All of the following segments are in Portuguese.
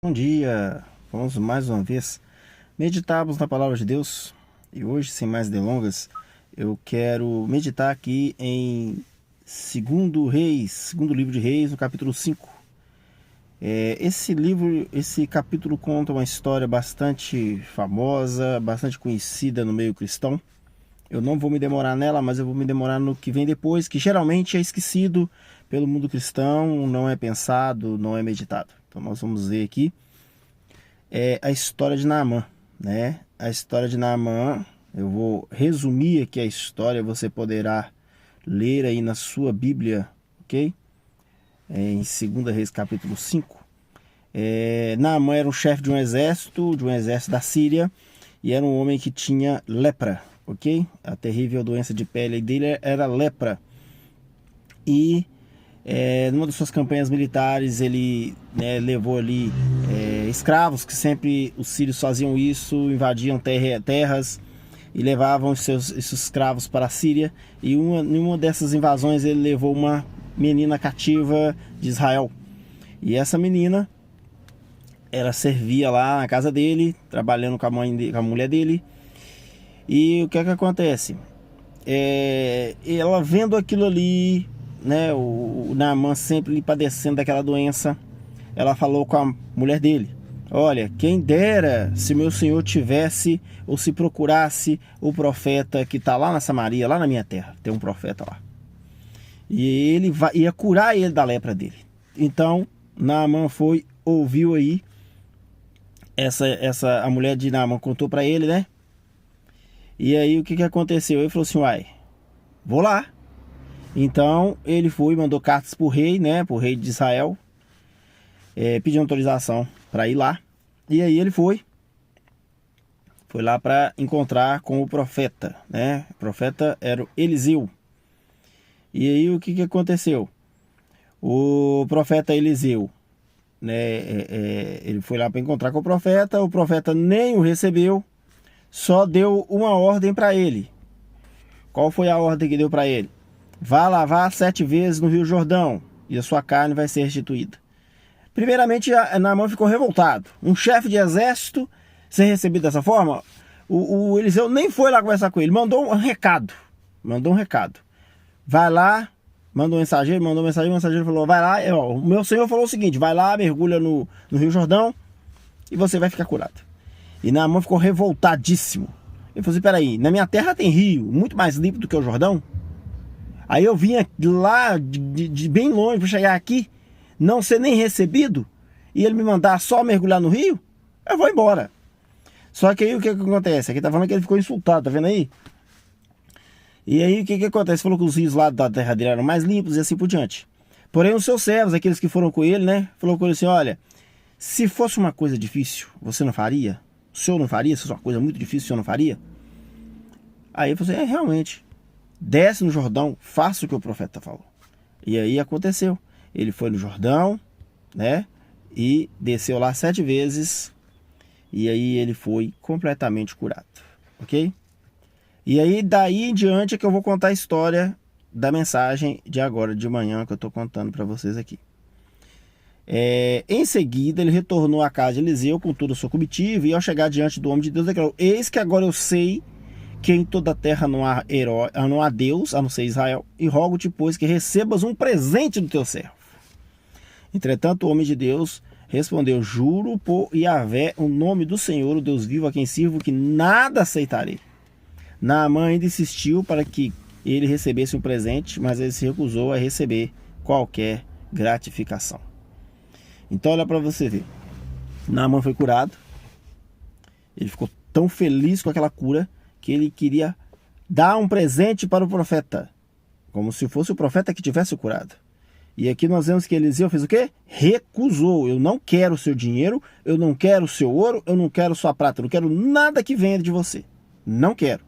Bom dia, vamos mais uma vez meditarmos na Palavra de Deus e hoje, sem mais delongas, eu quero meditar aqui em segundo livro de Reis, no capítulo 5. Esse capítulo conta uma história bastante famosa, bastante conhecida no meio cristão. Eu não vou me demorar nela, mas eu vou me demorar no que vem depois, que geralmente é esquecido pelo mundo cristão, não é pensado, não é meditado. Então nós vamos ver aqui a história de Naamã, né? A história de Naamã, eu vou resumir aqui a história, você poderá ler aí na sua Bíblia, ok? Em 2 Reis capítulo 5. Naamã era um chefe de um exército da Síria, e era um homem que tinha lepra, ok? A terrível doença de pele dele era lepra. E numa das suas campanhas militares ele levou ali escravos, que sempre os sírios faziam isso, invadiam terras e levavam esses escravos para a Síria. E em uma dessas invasões ele levou uma menina cativa de Israel. E essa menina, ela servia lá na casa dele, trabalhando com a mulher dele. E o que é que acontece? Ela vendo aquilo ali, né, o Naamã sempre padecendo daquela doença, ela falou com a mulher dele: olha, quem dera se meu senhor tivesse ou se procurasse o profeta que está lá na Samaria, lá na minha terra, tem um profeta lá, e ele ia curar ele da lepra dele. Então Naamã foi, ouviu aí, a mulher de Naamã contou para ele, né? E aí o que aconteceu? Ele falou assim: uai, vou lá. Então ele foi e mandou cartas para o rei, né, para o rei de Israel, pedindo autorização para ir lá. E aí ele foi lá para encontrar com o profeta, né? O profeta era o Eliseu. E aí o que aconteceu? O profeta Eliseu, né, ele foi lá para encontrar com o profeta nem o recebeu, só deu uma ordem para ele. Qual foi a ordem que deu para ele? Vá lavar 7 vezes no Rio Jordão e a sua carne vai ser restituída. Primeiramente, Naamã ficou revoltado. Um chefe de exército ser recebido dessa forma. O Eliseu nem foi lá conversar com ele, mandou um recado. Vai lá, mandou um mensageiro, o mensageiro falou: vai lá, o meu senhor falou o seguinte: vai lá, mergulha no Rio Jordão e você vai ficar curado. E Naamã ficou revoltadíssimo. Ele falou assim: peraí, na minha terra tem rio, muito mais limpo do que o Jordão. Aí eu vinha lá de bem longe para chegar aqui, não ser nem recebido, e ele me mandar só mergulhar no rio, eu vou embora. Só que aí o que acontece? Aqui tá falando que ele ficou insultado, tá vendo aí? E aí o que acontece? Falou que os rios lá da terra dele eram mais limpos e assim por diante. Porém os seus servos, aqueles que foram com ele, né, falou com ele assim: olha, se fosse uma coisa difícil, você não faria? O senhor não faria? Se fosse uma coisa muito difícil, o senhor não faria? Aí ele falou assim: realmente, desce no Jordão, faça o que o profeta falou. E aí aconteceu. Ele foi no Jordão, né? E desceu lá 7 vezes. E aí ele foi completamente curado. Ok? E aí daí em diante é que eu vou contar a história da mensagem de agora de manhã que eu estou contando para vocês aqui. Em seguida ele retornou à casa de Eliseu com toda a sua comitiva. E ao chegar diante do homem de Deus, declarou: eis que agora eu sei que em toda a terra não há Deus, a não ser Israel, e rogo-te, pois, que recebas um presente do teu servo. Entretanto, o homem de Deus respondeu: juro por Yahvé, o nome do Senhor, o Deus vivo, a quem sirvo, que nada aceitarei. Naamã ainda insistiu para que ele recebesse um presente, mas ele se recusou a receber qualquer gratificação. Então olha para você ver, Naamã foi curado, ele ficou tão feliz com aquela cura que ele queria dar um presente para o profeta, como se fosse o profeta que tivesse curado. E aqui nós vemos que Eliseu fez o quê? Recusou. Eu não quero o seu dinheiro, eu não quero o seu ouro, eu não quero sua prata, eu não quero nada que venha de você. Não quero.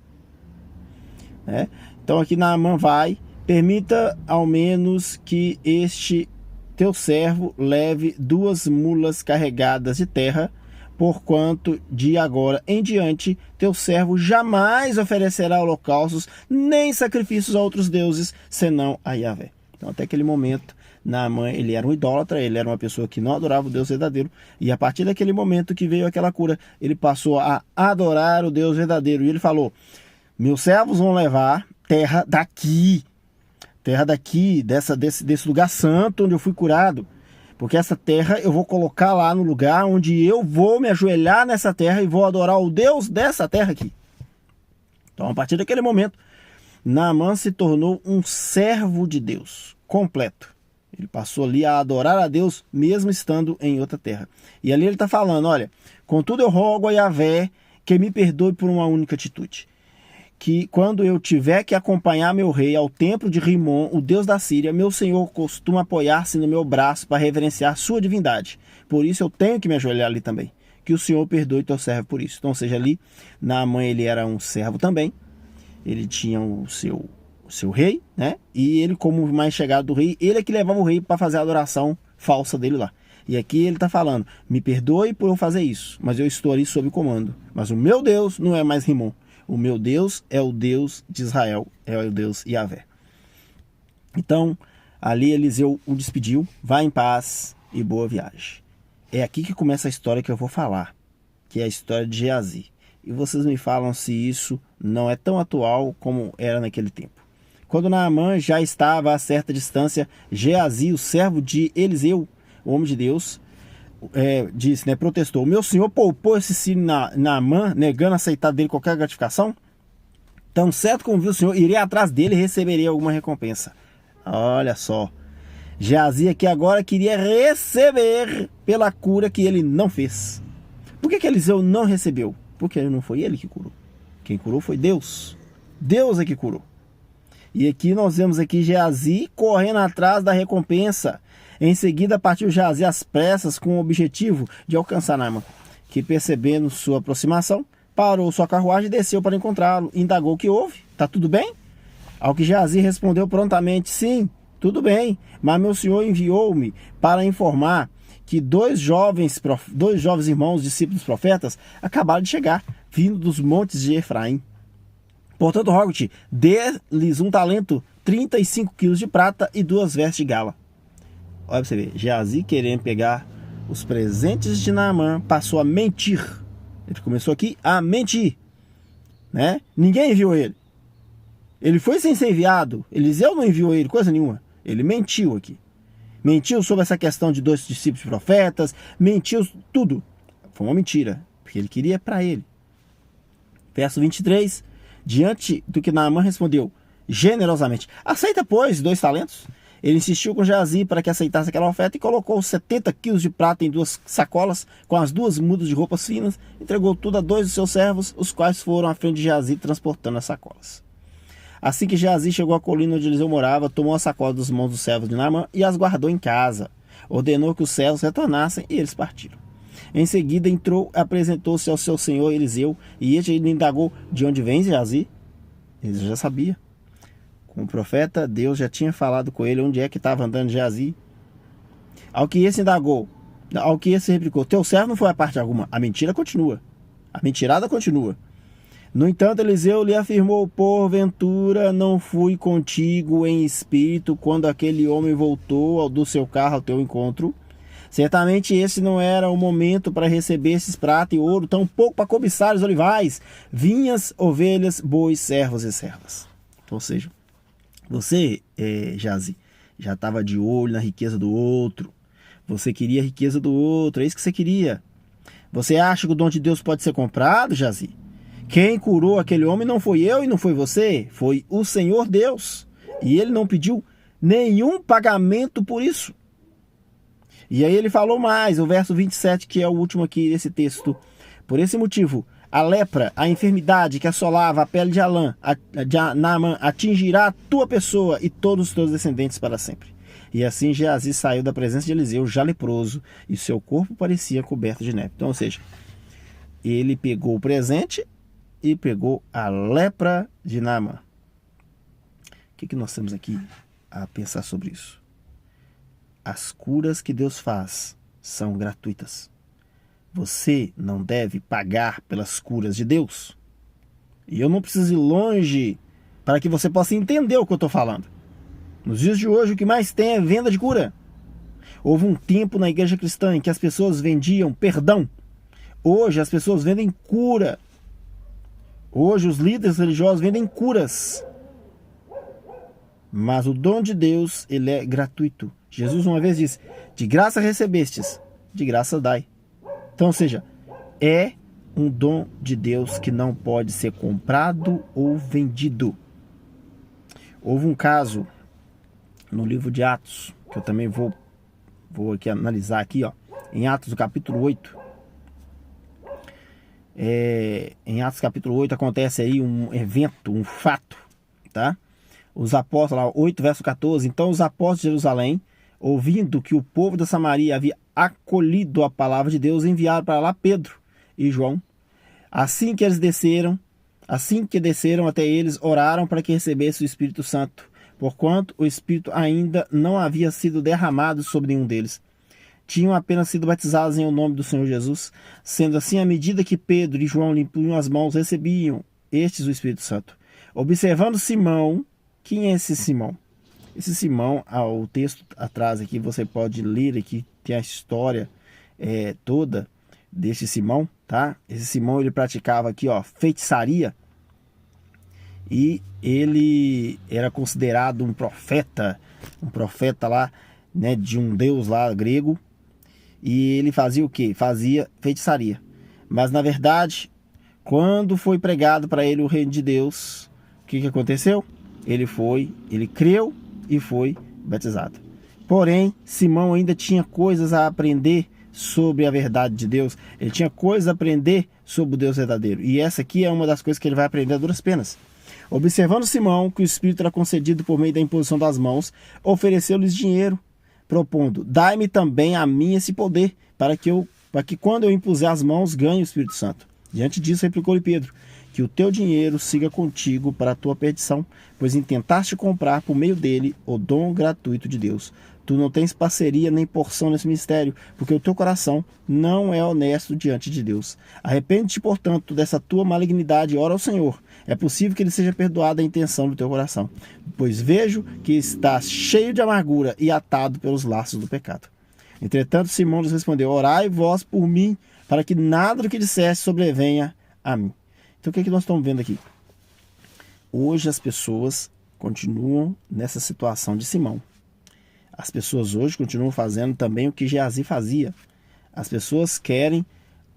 Então aqui Naamã vai: permita ao menos que este teu servo leve 2 mulas carregadas de terra, porquanto de agora em diante teu servo jamais oferecerá holocaustos nem sacrifícios a outros deuses, senão a Yahvé. Então até aquele momento Naamã, ele era um idólatra, ele era uma pessoa que não adorava o Deus verdadeiro, e a partir daquele momento que veio aquela cura, ele passou a adorar o Deus verdadeiro, e ele falou: meus servos vão levar terra daqui, desse lugar santo onde eu fui curado, porque essa terra eu vou colocar lá no lugar onde eu vou me ajoelhar nessa terra e vou adorar o Deus dessa terra aqui. Então, a partir daquele momento, Naamã se tornou um servo de Deus completo. Ele passou ali a adorar a Deus mesmo estando em outra terra. E ali ele está falando: olha, contudo eu rogo a Yahvé que me perdoe por uma única atitude, que quando eu tiver que acompanhar meu rei ao templo de Rimon, o Deus da Síria, meu senhor costuma apoiar-se no meu braço para reverenciar sua divindade. Por isso eu tenho que me ajoelhar ali também. Que o Senhor perdoe teu servo por isso. Então, ou seja, ali, Naamã, ele era um servo também. Ele tinha o seu rei, né? E ele, como mais chegado do rei, ele é que levava o rei para fazer a adoração falsa dele lá. E aqui ele está falando: me perdoe por eu fazer isso, mas eu estou ali sob comando. Mas o meu Deus não é mais Rimon. O meu Deus é o Deus de Israel, é o Deus Yahvé. Então, ali Eliseu o despediu: vá em paz e boa viagem. É aqui que começa a história que eu vou falar, que é a história de Geazi. E vocês me falam se isso não é tão atual como era naquele tempo. Quando Naamã já estava a certa distância, Geazi, o servo de Eliseu, o homem de Deus, disse, né, protestou: meu senhor poupou esse sírio Naamã, negando aceitar dele qualquer gratificação? Tão certo como viu o senhor, irei atrás dele e receberei alguma recompensa. Olha só, Geazi aqui agora queria receber pela cura que ele não fez. Por que Eliseu não recebeu? Porque não foi ele que curou. Quem curou foi Deus. Deus é que curou. E aqui nós vemos aqui Geazi correndo atrás da recompensa. Em seguida partiu Geazi às pressas com o objetivo de alcançar Naamã, que, percebendo sua aproximação, parou sua carruagem e desceu para encontrá-lo. Indagou o que houve. Está tudo bem? Ao que Geazi respondeu prontamente: sim, tudo bem, mas meu senhor enviou-me para informar que dois jovens irmãos, discípulos profetas, acabaram de chegar, vindo dos montes de Efraim. Portanto, rogo-te, dê-lhes um talento, 35 quilos de prata e 2 vestes de gala. Olha pra você ver, Geazi, querendo pegar os presentes de Naamã, passou a mentir. Ele começou aqui a mentir, né? Ninguém enviou ele. Ele foi sem ser enviado. Eliseu não enviou ele, coisa nenhuma. Ele mentiu aqui. Mentiu sobre essa questão de 2 discípulos profetas, mentiu tudo. Foi uma mentira, porque ele queria para ele. Verso 23, diante do que Naamã respondeu generosamente: aceita, pois, 2 talentos. Ele insistiu com Geazi para que aceitasse aquela oferta e colocou 70 quilos de prata em 2 sacolas com as 2 mudas de roupas finas, entregou tudo a 2 de seus servos, os quais foram à frente de Geazi transportando as sacolas. Assim que Geazi chegou à colina onde Eliseu morava, tomou a sacola das mãos dos servos de Naamã e as guardou em casa. Ordenou que os servos retornassem e eles partiram. Em seguida entrou, apresentou-se ao seu senhor Eliseu e este lhe indagou: de onde vem Geazi? Ele já sabia. Como profeta, Deus já tinha falado com ele onde é que estava andando Geazi. Ao que esse replicou: teu servo não foi a parte alguma. A mentira continua. A mentirada continua. No entanto, Eliseu lhe afirmou: porventura não fui contigo em espírito quando aquele homem voltou do seu carro ao teu encontro? Certamente esse não era o momento para receber esses prata e ouro, tampouco para cobiçar os olivais, vinhas, ovelhas, bois, servos e servas. Ou seja, você, Geazi, já estava de olho na riqueza do outro. Você queria a riqueza do outro, é isso que você queria. Você acha que o dom de Deus pode ser comprado, Geazi? Quem curou aquele homem não foi eu e não foi você, foi o Senhor Deus. E ele não pediu nenhum pagamento por isso. E aí ele falou mais, o verso 27, que é o último aqui desse texto. Por esse motivo, a lepra, a enfermidade que assolava a pele de Naamã, atingirá a tua pessoa e todos os teus descendentes para sempre. E assim Geazi saiu da presença de Eliseu já leproso, e seu corpo parecia coberto de neve. Então, ou seja, ele pegou o presente e pegou a lepra de Naamã. O que nós temos aqui a pensar sobre isso? As curas que Deus faz são gratuitas. Você não deve pagar pelas curas de Deus. E eu não preciso ir longe para que você possa entender o que eu estou falando. Nos dias de hoje, o que mais tem é venda de cura. Houve um tempo na igreja cristã em que as pessoas vendiam perdão. Hoje as pessoas vendem cura. Hoje os líderes religiosos vendem curas. Mas o dom de Deus, ele é gratuito. Jesus uma vez disse, de graça recebestes, de graça dai. Então, ou seja, é um dom de Deus que não pode ser comprado ou vendido. Houve um caso no livro de Atos, que eu também vou aqui analisar aqui, ó, em Atos do capítulo 8. Em Atos capítulo 8 acontece aí um evento, um fato, tá? Os apóstolos, lá, 8 verso 14, então os apóstolos de Jerusalém, ouvindo que o povo da Samaria havia acolhido a palavra de Deus, enviaram para lá Pedro e João. Assim que desceram até eles, oraram para que recebesse o Espírito Santo, porquanto o Espírito ainda não havia sido derramado sobre nenhum deles. Tinham apenas sido batizados em o nome do Senhor Jesus. Sendo assim, à medida que Pedro e João limpiam as mãos, recebiam estes o Espírito Santo. Observando Simão, quem é esse Simão? Esse Simão, o texto atrás aqui, você pode ler aqui, tem a história toda desse Simão, tá? Esse Simão, ele praticava aqui, ó, feitiçaria, e ele era considerado um profeta lá, né, de um deus lá grego, e ele fazia o quê? Fazia feitiçaria. Mas na verdade, quando foi pregado para ele o reino de Deus, o que aconteceu? Ele creu e foi batizado. Porém, Simão ainda tinha coisas a aprender sobre a verdade de Deus. Ele tinha coisas a aprender sobre o Deus verdadeiro. E essa aqui é uma das coisas que ele vai aprender a duras penas. Observando Simão que o Espírito era concedido por meio da imposição das mãos, ofereceu-lhes dinheiro, propondo, dai-me também a mim esse poder, para que quando eu impuser as mãos, ganhe o Espírito Santo. Diante disso, replicou-lhe Pedro, que o teu dinheiro siga contigo para a tua perdição, pois intentaste comprar por meio dele o dom gratuito de Deus. Tu não tens parceria nem porção nesse mistério, porque o teu coração não é honesto diante de Deus. Arrepende-te, portanto, dessa tua malignidade e ora ao Senhor. É possível que ele seja perdoado a intenção do teu coração, pois vejo que estás cheio de amargura e atado pelos laços do pecado. Entretanto, Simão lhes respondeu, orai vós por mim, para que nada do que disseste sobrevenha a mim. Então o que nós estamos vendo aqui? Hoje as pessoas continuam nessa situação de Simão. As pessoas hoje continuam fazendo também o que Geazi fazia. As pessoas querem,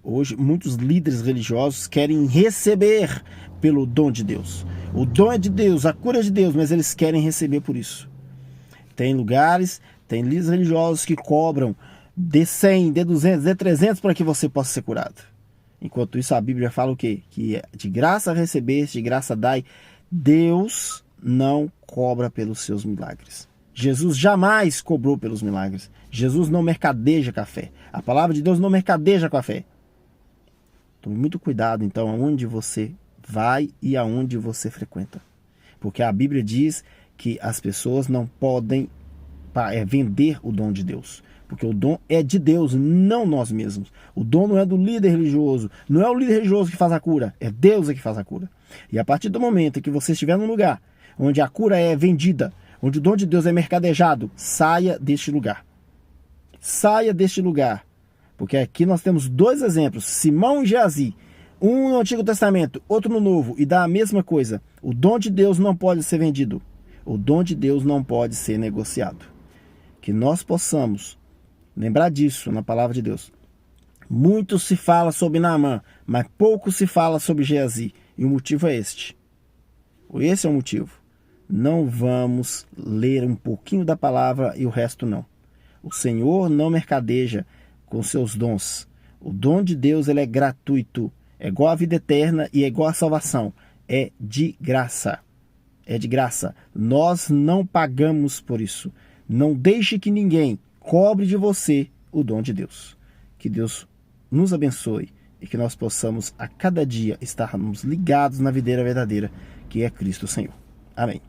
hoje, muitos líderes religiosos querem receber pelo dom de Deus. O dom é de Deus, a cura é de Deus, mas eles querem receber por isso. Tem lugares, tem líderes religiosos que cobram de 100, de 200, de 300 para que você possa ser curado. Enquanto isso a Bíblia fala o quê? Que de graça recebeste, de graça dai. Deus não cobra pelos seus milagres. Jesus jamais cobrou pelos milagres. Jesus não mercadeja com a fé. A palavra de Deus não mercadeja com a fé. Tome muito cuidado, então, aonde você vai e aonde você frequenta. Porque a Bíblia diz que as pessoas não podem vender o dom de Deus. Porque o dom é de Deus, não nós mesmos. O dom não é do líder religioso. Não é o líder religioso que faz a cura. É Deus que faz a cura. E a partir do momento que você estiver num lugar onde a cura é vendida, onde o dom de Deus é mercadejado, saia deste lugar. Saia deste lugar. Porque aqui nós temos dois exemplos, Simão e Geazi. Um no Antigo Testamento, outro no Novo, e dá a mesma coisa. O dom de Deus não pode ser vendido. O dom de Deus não pode ser negociado. Que nós possamos lembrar disso na palavra de Deus. Muito se fala sobre Naamã, mas pouco se fala sobre Geazi. E o motivo é este. Esse é o motivo. Não vamos ler um pouquinho da palavra e o resto não. O Senhor não mercadeja com seus dons. O dom de Deus ele é gratuito. É igual a vida eterna e é igual a salvação. É de graça. É de graça. Nós não pagamos por isso. Não deixe que ninguém cobre de você o dom de Deus. Que Deus nos abençoe e que nós possamos a cada dia estarmos ligados na videira verdadeira, que é Cristo Senhor. Amém.